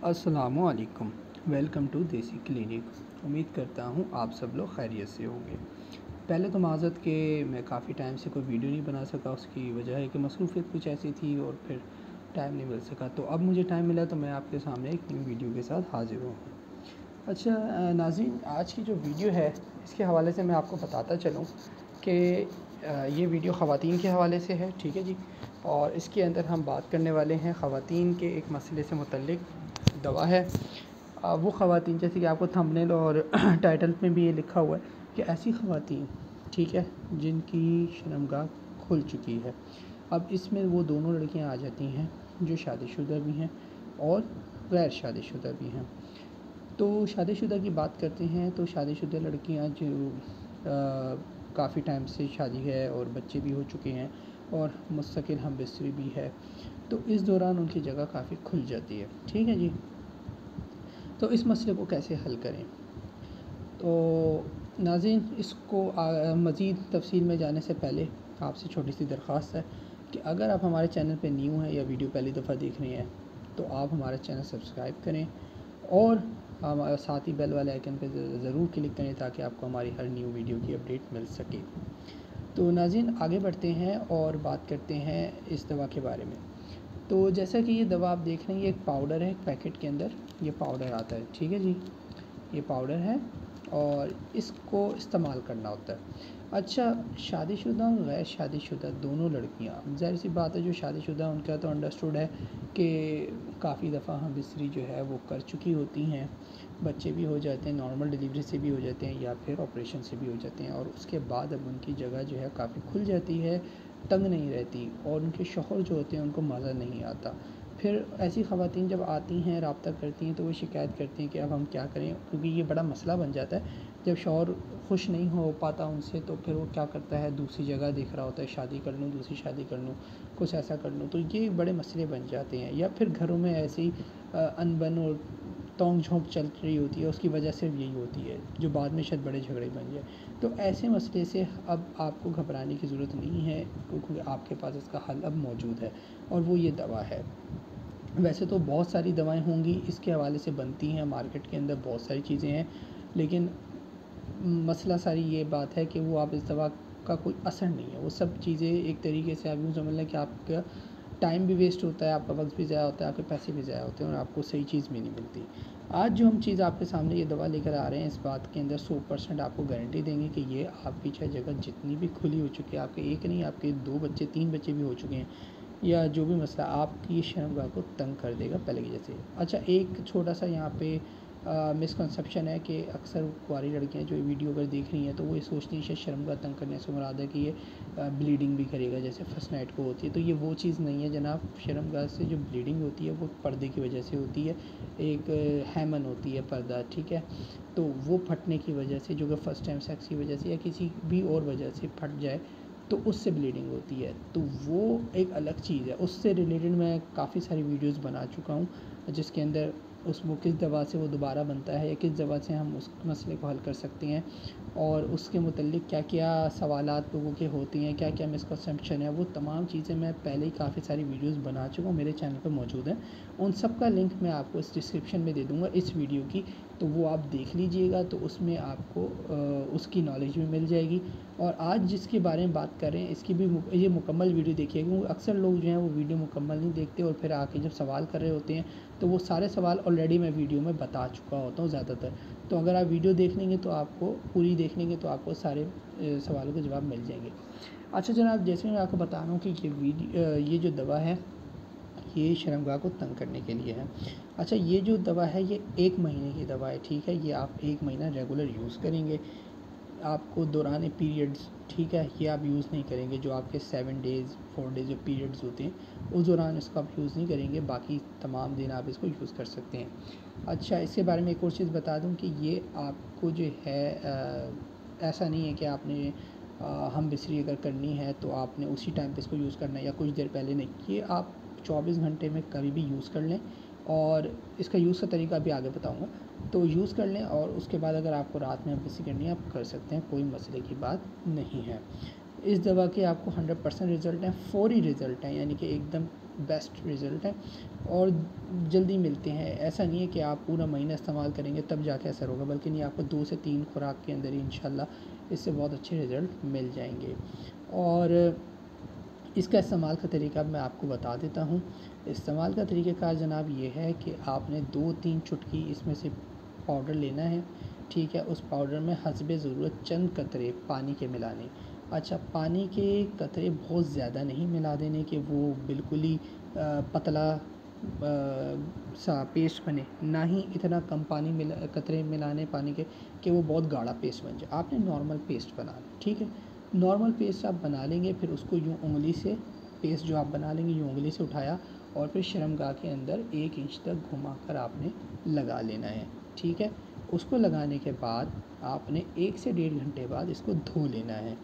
अस्सलामुअलैकुम। Welcome to देसी clinic. उम्मीद करता हूँ आप सब लोग खैरियत से होंगे। पहले तो माज़रत कि मैं काफ़ी टाइम से कोई वीडियो नहीं बना सका, उसकी वजह है कि मसरूफ़ियत कुछ ऐसी थी और फिर टाइम नहीं मिल सका। तो अब मुझे टाइम मिला तो मैं आपके सामने एक न्यू वीडियो के साथ हाज़िर हूँ। अच्छा नाज़रीन, आज की जो वीडियो है इसके हवाले से मैं आपको बताता चलूँ कि ये वीडियो ख़वातीन के हवाले से है, ठीक है जी। और इसके अंदर हम बात करने वाले हैं ख़वातीन के एक मसले से मुतल्लिक़ दवा है। वो ख़वातीन, जैसे कि आपको थंबनेल और टाइटल में भी ये लिखा हुआ है कि ऐसी ख़वातीन, ठीक है, जिनकी शर्मगाह खुल चुकी है। अब इसमें वो दोनों लड़कियां आ जाती हैं जो शादीशुदा भी हैं और गैर शादीशुदा भी हैं। तो शादीशुदा की बात करते हैं तो शादीशुदा लड़कियां जो काफ़ी टाइम से शादी है और बच्चे भी हो चुके हैं और मुस्तकिल हमबिस्तरी भी है, तो इस दौरान उनकी जगह काफ़ी खुल जाती है, ठीक है जी। तो इस मसले को कैसे हल करें? तो नाज़रीन, इसको मज़ीद तफ़सील में जाने से पहले आपसे छोटी सी दरख्वास्त है कि अगर आप हमारे चैनल पे न्यू हैं या वीडियो पहली दफ़ा देख रहे हैं तो आप हमारा चैनल सब्सक्राइब करें और साथ ही बेल वाले आइकन पे ज़रूर क्लिक करें ताकि आपको हमारी हर न्यू वीडियो की अपडेट मिल सके। तो नाज़रीन, आगे बढ़ते हैं और बात करते हैं इस दवा के बारे में। तो जैसा कि ये दवा आप देख रहे हैं, ये एक पाउडर है, एक पैकेट के अंदर ये पाउडर आता है, ठीक है जी। ये पाउडर है और इसको इस्तेमाल करना होता है। अच्छा, शादीशुदा और गैर शादीशुदा दोनों लड़कियां, ज़ाहिर सी बात है जो शादीशुदा उनका तो अंडरस्टूड है कि काफ़ी दफ़ा हम बिस्तरी जो है वो कर चुकी होती हैं, बच्चे भी हो जाते हैं, नॉर्मल डिलीवरी से भी हो जाते हैं या फिर ऑपरेशन से भी हो जाते हैं, और उसके बाद अब उनकी जगह जो है काफ़ी खुल जाती है, तंग नहीं रहती और उनके शौहर जो होते हैं उनको मज़ा नहीं आता। फिर ऐसी ख़वातीन जब आती हैं, रब्ता करती हैं, तो वो शिकायत करती हैं कि अब हम क्या करें, क्योंकि ये बड़ा मसला बन जाता है। जब शौहर खुश नहीं हो पाता उनसे तो फिर वो क्या करता है, दूसरी जगह देख रहा होता है, शादी कर लूँ, दूसरी शादी कर लूँ, कुछ ऐसा कर लूँ। तो ये बड़े मसले बन जाते हैं। या फिर घरों में ऐसी अनबन और तोंग झोंक चल रही होती है, उसकी वजह से यही होती है, जो बाद में शायद बड़े झगड़े बन जाए। तो ऐसे मसले से अब आपको घबराने की ज़रूरत नहीं है, क्योंकि आपके पास इसका हल अब मौजूद है और वो ये दवा है। वैसे तो बहुत सारी दवाएं होंगी इसके हवाले से बनती हैं, मार्केट के अंदर बहुत सारी चीज़ें हैं, लेकिन मसला सारी ये बात है कि वो आप इस दवा का कोई असर नहीं है। वो सब चीज़ें एक तरीके से आप यूँ समझ लें कि आपका टाइम भी वेस्ट होता है, आपका वक्त भी ज़ाया होता है, आपके पैसे भी ज़ाया होते हैं और आपको सही चीज़ भी नहीं मिलती। आज जो हम चीज़ आपके सामने ये दवा लेकर आ रहे हैं, इस बात के अंदर 100% आपको गारंटी देंगे कि ये आपकी चाहे जगह जितनी भी खुली हो चुकी है, आपके एक नहीं, आपके 2 बच्चे 3 बच्चे भी हो चुके हैं, या जो भी मसला, आपकी शर्मगाह को तंग कर देगा पहले की जैसे। अच्छा, एक छोटा सा यहाँ पे मिसकंसेप्शन है कि अक्सर कुंवारी लड़कियाँ जो वीडियो अगर देख रही हैं तो वो ये सोचती हैं शायद शर्मगाह तंग करने से मुराद है कि ये ब्लीडिंग भी करेगा जैसे फर्स्ट नाइट को होती है। तो ये वो चीज़ नहीं है जनाब। शर्मगाह से जो ब्लीडिंग होती है वो पर्दे की वजह से होती है, एक हैमन होती है पर्दा, ठीक है। तो वो फटने की वजह से, जो कि फ़र्स्ट टाइम सेक्स की वजह से या किसी भी और वजह से फट जाए तो उससे ब्लीडिंग होती है, तो वो एक अलग चीज़ है। उससे रिलेटेड मैं काफ़ी सारी वीडियोस बना चुका हूँ जिसके अंदर वो किस दवा से वो दोबारा बनता है या किस दवा से हम उस मसले को हल कर सकते हैं और उसके मुतल्लिक क्या क्या सवालात लोगों के होते हैं, क्या क्या मिसकंसेप्शन है, वो तमाम चीज़ें मैं पहले ही काफ़ी सारी वीडियोस बना चुका हूँ, मेरे चैनल पर मौजूद हैं। उन सब का लिंक मैं आपको इस डिस्क्रिप्शन में दे दूँगा इस वीडियो की, तो वो आप देख लीजिएगा, तो उसमें आपको उसकी नॉलेज भी मिल जाएगी। और आज जिसके बारे में बात कर रहे हैं इसकी भी ये मुकम्मल वीडियो देखिएगा, क्योंकि अक्सर लोग जो हैं वो वीडियो मुकम्मल नहीं देखते और फिर आके जब सवाल कर रहे होते हैं तो वो सारे सवाल ऑलरेडी मैं वीडियो में बता चुका होता हूँ ज़्यादातर। तो अगर आप वीडियो देख लेंगे तो आपको पूरी देख लेंगे तो आपको सारे सवालों के जवाब मिल जाएंगे। अच्छा जनाब, जैसे मैं आपको बता रहा हूँ कि ये जो दवा है ये शर्मगाह को तंग करने के लिए है। अच्छा, ये जो दवा है ये 1 महीने की दवा है, ठीक है। ये आप 1 महीना रेगुलर यूज़ करेंगे। आपको दौरान पीरियड्स, ठीक है, ये आप यूज़ नहीं करेंगे। जो आपके 7 डेज़ 4 डेज़ जो पीरियड्स होते हैं उस दौरान इसको आप यूज़ नहीं करेंगे, बाकी तमाम दिन आप इसको यूज़ कर सकते हैं। अच्छा, इसके बारे में एक और चीज़ बता दूं कि ये आपको जो है ऐसा नहीं है कि आपने हम बिस्री अगर करनी है तो आपने उसी टाइम पे इसको यूज़ करना है या कुछ देर पहले नहीं। ये आप 24 घंटे में कभी भी यूज़ कर लें और इसका यूज़ का तरीका भी आगे बताऊँगा। तो यूज़ कर लें और उसके बाद अगर आपको रात में बिस्री करनी है आप कर सकते हैं, कोई मसले की बात नहीं है। इस दवा के आपको 100% रिज़ल्ट हैं, फ़ौरी रिज़ल्ट हैं, यानी कि एकदम बेस्ट रिज़ल्ट है और जल्दी मिलते हैं। ऐसा नहीं है कि आप पूरा महीना इस्तेमाल करेंगे तब जाके असर होगा, बल्कि नहीं, आपको 2 से 3 खुराक के अंदर ही इंशाल्लाह इससे बहुत अच्छे रिज़ल्ट मिल जाएंगे। और इसका इस्तेमाल का तरीका मैं आपको बता देता हूँ। इस्तेमाल का तरीक़ाकार जनाब ये है कि आपने 2-3 चुटकी इसमें से पाउडर लेना है, ठीक है। उस पाउडर में हस्बे ज़रूरत चंद कतरे पानी के मिलाने। अच्छा, पानी के कतरे बहुत ज़्यादा नहीं मिला देने कि वो बिल्कुल ही पतला सा पेस्ट बने, ना ही इतना कम पानी कतरे मिलाने पानी के कि वो बहुत गाढ़ा पेस्ट बन जाए। आपने नॉर्मल पेस्ट बनाना, ठीक है। नॉर्मल पेस्ट आप बना लेंगे, फिर उसको यूँ उंगली से, पेस्ट जो आप बना लेंगे यूँ उंगली से उठाया और फिर शर्मगाह के अंदर 1 इंच तक घुमाकर आपने लगा लेना है, ठीक है। उसको लगाने के बाद आपने 1 से 1.5 घंटे बाद इसको धो लेना है,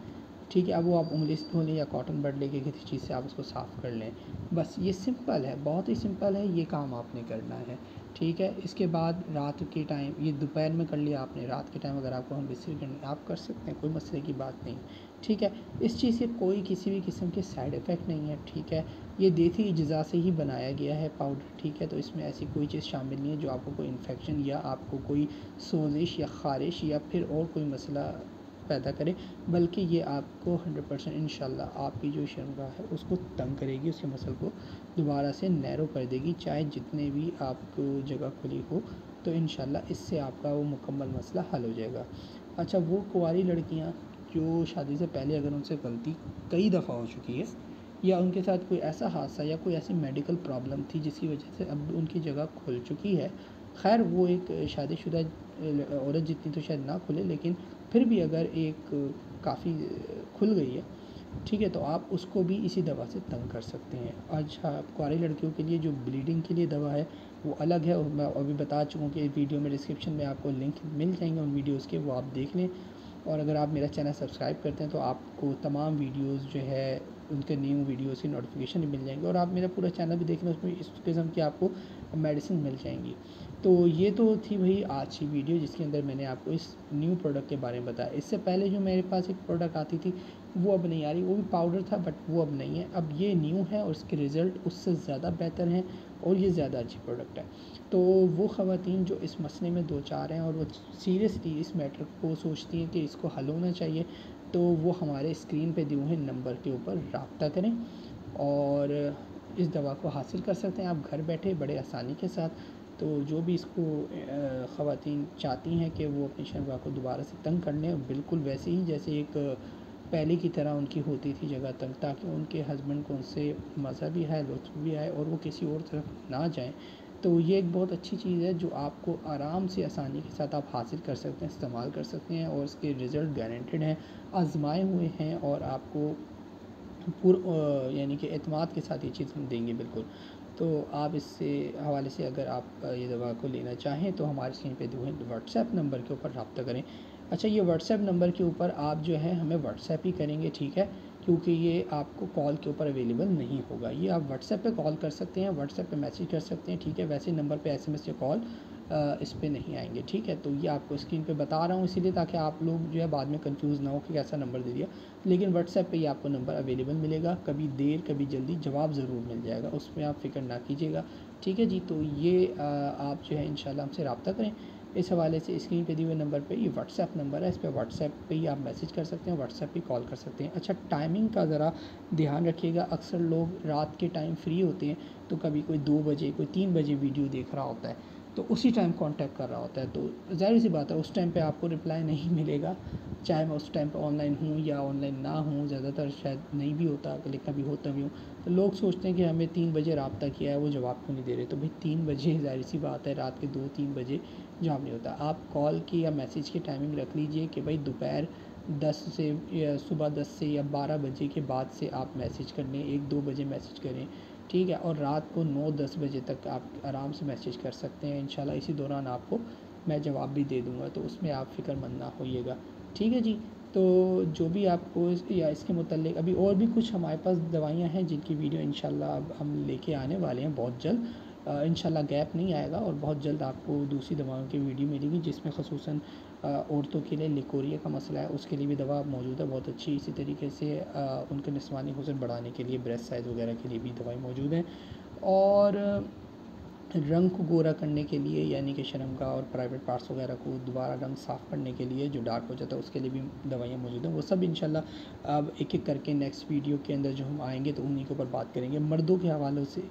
ठीक है। अब वो आप उंगली से धो लें या कॉटन बड लेके किसी चीज़ से आप उसको साफ़ कर लें। बस ये सिंपल है, बहुत ही सिंपल है, ये काम आपने करना है, ठीक है। इसके बाद रात के टाइम, ये दोपहर में कर लिया आपने, रात के टाइम अगर आपको हम बिस्तर करनी आप कर सकते हैं, कोई मसले की बात नहीं, ठीक है। इस चीज़ से कोई किसी भी किस्म के साइड इफ़ेक्ट नहीं है, ठीक है। ये देसी इज्ज़ा से ही बनाया गया है पाउडर, ठीक है। तो इसमें ऐसी कोई चीज़ शामिल नहीं है जो आपको कोई इन्फेक्शन या आपको कोई सोजिश या ख़ारिश या फिर और कोई मसला पैदा करे, बल्कि ये आपको 100% इंशाल्लाह आपकी जो शर्मगाह है उसको तंग करेगी, उसके मसल को दोबारा से नैरो कर देगी, चाहे जितने भी आपको जगह खुली हो। तो इंशाल्लाह इससे आपका वो मुकम्मल मसला हल हो जाएगा। अच्छा, वो कुंवारी लड़कियाँ जो शादी से पहले अगर उनसे गलती कई दफ़ा हो चुकी है या उनके साथ कोई ऐसा हादसा या कोई ऐसी मेडिकल प्रॉब्लम थी जिसकी वजह से अब उनकी जगह खुल चुकी है, खैर वो एक शादीशुदा औरत जितनी तो शायद ना खुले, लेकिन फिर भी अगर एक काफ़ी खुल गई है, ठीक है, तो आप उसको भी इसी दवा से तंग कर सकते हैं। अच्छा, कुंवारी लड़कियों के लिए जो ब्लीडिंग के लिए दवा है वो अलग है, और मैं अभी बता चुका हूँ कि इस वीडियो में डिस्क्रिप्शन में आपको लिंक मिल जाएंगे उन वीडियोज़ के, वो आप देख लें। और अगर आप मेरा चैनल सब्सक्राइब करते हैं तो आपको तमाम वीडियोज़ जो है उनके न्यू वीडियोज़ की नोटिफिकेशन भी मिल जाएंगे, और आप मेरा पूरा चैनल भी देख लें, उसमें इस किस्म की आपको मेडिसिन मिल जाएंगी। तो ये तो थी भाई आज की वीडियो जिसके अंदर मैंने आपको इस न्यू प्रोडक्ट के बारे में बताया। इससे पहले जो मेरे पास एक प्रोडक्ट आती थी वो अब नहीं आ रही, वो भी पाउडर था बट वो अब नहीं है, अब ये न्यू है और इसके रिज़ल्ट उससे ज़्यादा बेहतर हैं और ये ज़्यादा अच्छी प्रोडक्ट है। तो वो ख़वातीन जो इस मसले में दो चार हैं और वो सीरियसली इस मैटर को सोचती हैं कि इसको हल होना चाहिए, तो वो हमारे स्क्रीन पे दिए हुए नंबर के ऊपर रब्ता करें और इस दवा को हासिल कर सकते हैं आप घर बैठे बड़े आसानी के साथ। तो जो भी इसको ख़वातीन चाहती हैं कि वो अपनी शर्मगाह को दोबारा से तंग कर लें, बिल्कुल वैसे ही जैसे एक पहले की तरह उनकी होती थी जगह तंग, ताकि उनके हस्बैंड को उनसे मज़ा भी आए, लुत्फ़ भी आए और वो किसी और तरफ ना जाएँ। तो ये एक बहुत अच्छी चीज़ है जो आपको आराम से आसानी के साथ आप हासिल कर सकते हैं, इस्तेमाल कर सकते हैं, और इसके रिज़ल्ट गारंटेड हैं, आज़माए हुए हैं, और आपको यानी कि एतमाद के साथ ये चीज़ हम देंगे बिल्कुल। तो आप इससे हवाले से अगर आप ये दवा को लेना चाहें तो हमारे स्क्रीन पे दिए हुए व्हाट्सएप नंबर के ऊपर रब्ता करें। अच्छा, ये व्हाट्सएप नंबर के ऊपर आप जो है हमें व्हाट्सएप ही करेंगे, ठीक है, क्योंकि ये आपको कॉल के ऊपर अवेलेबल नहीं होगा। ये आप व्हाट्सएप पे कॉल कर सकते हैं, व्हाट्सएप पे मैसेज कर सकते हैं, ठीक है। वैसे नंबर पे एसएमएस या कॉल इस पे नहीं आएंगे, ठीक है। तो ये आपको स्क्रीन पे बता रहा हूँ इसीलिए ताकि आप लोग जो है बाद में कंफ्यूज ना हो कि कैसा नंबर दे दिया, लेकिन व्हाट्सएप पे ही आपको नंबर अवेलेबल मिलेगा, कभी देर कभी जल्दी जवाब ज़रूर मिल जाएगा, उसमें आप फ़िक्र ना कीजिएगा, ठीक है जी। तो ये आप जो है इंशाल्लाह हमसे रब्ता करें इस हवाले से। स्क्रीन पे दिए हुए नंबर पे ये व्हाट्सएप नंबर है, इस पर व्हाट्सएप पे ही आप मैसेज कर सकते हैं, व्हाट्सएप पे कॉल कर सकते हैं। अच्छा, टाइमिंग का ज़रा ध्यान रखिएगा, अक्सर लोग रात के टाइम फ्री होते हैं, तो कभी कोई 2 बजे कोई 3 बजे वीडियो देख रहा होता है, तो उसी टाइम कांटेक्ट कर रहा होता है, तो ज़ाहिर सी बात है उस टाइम पे आपको रिप्लाई नहीं मिलेगा, चाहे मैं उस टाइम पे ऑनलाइन हूँ या ऑनलाइन ना हूँ, ज़्यादातर शायद नहीं भी होता, लेकिन कभी होता भी हूँ। तो लोग सोचते हैं कि हमें 3 बजे रब्ता किया है, वो जवाब क्यों नहीं दे रहे, तो भाई 3 बजे ज़ाहिर सी बात है रात के 2-3 बजे जवाब नहीं होता। आप कॉल की या मैसेज की टाइमिंग रख लीजिए कि भाई दोपहर 10 से या सुबह 10 से या 12 बजे के बाद से आप मैसेज कर लें, 1-2 बजे मैसेज करें, ठीक है, और रात को 9-10 बजे तक आप आराम से मैसेज कर सकते हैं, इंशाल्लाह इसी दौरान आपको मैं जवाब भी दे दूँगा, तो उसमें आप फ़िक्रमंद ना होइएगा, ठीक है जी। तो जो भी आपको या इसके मुतल्लिक़ अभी और भी कुछ हमारे पास दवाइयाँ हैं जिनकी वीडियो इंशाल्लाह अब हम लेके आने वाले हैं बहुत जल्द, इंशाल्लाह गैप नहीं आएगा और बहुत जल्द आपको दूसरी दवाओं की वीडियो मिलेगी, जिसमें ख़ुसूसन औरतों के लिए लिकोरिया का मसला है, उसके लिए भी दवा मौजूद है बहुत अच्छी। इसी तरीके से उनके निस्वानी हुस्न बढ़ाने के लिए, ब्रेस्ट साइज़ वगैरह के लिए भी दवाई मौजूद हैं। और रंग को गोरा करने के लिए, यानी कि शर्मगाह और प्राइवेट पार्ट्स वगैरह को दोबारा रंग साफ़ करने के लिए, जो डार्क हो जाता है उसके लिए भी दवाइयाँ मौजूद हैं। वो सब इंशाल्लाह अब एक एक करके नेक्स्ट वीडियो के अंदर जो हम आएंगे तो उन्हीं के ऊपर बात करेंगे। मर्दों के हवालों से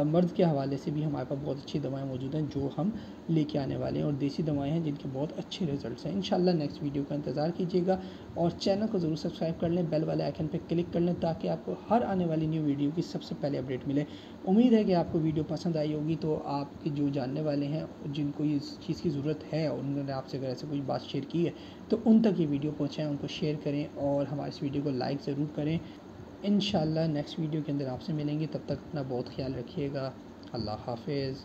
मर्द के हवाले से भी हमारे पास बहुत अच्छी दवाएँ मौजूद हैं जो हम लेके आने वाले हैं, और देसी दवाएँ हैं जिनके बहुत अच्छे रिजल्ट्स हैं। इंशाल्लाह नेक्स्ट वीडियो का इंतज़ार कीजिएगा और चैनल को ज़रूर सब्सक्राइब कर लें, बेल वाले आइकन पर क्लिक कर लें ताकि आपको हर आने वाली न्यू वीडियो की सबसे पहले अपडेट मिले। उम्मीद है कि आपको वीडियो पसंद आई होगी, तो आपके जो जानने वाले हैं जिनको इस चीज़ की ज़रूरत है और उन्होंने आपसे अगर ऐसे कोई बात शेयर की है तो उन तक ये वीडियो पहुँचाएँ, उनको शेयर करें और हमारे इस वीडियो को लाइक ज़रूर करें। इंशाल्लाह नेक्स्ट वीडियो के अंदर आपसे मिलेंगे, तब तक अपना बहुत ख्याल रखिएगा। अल्लाह हाफ़िज़।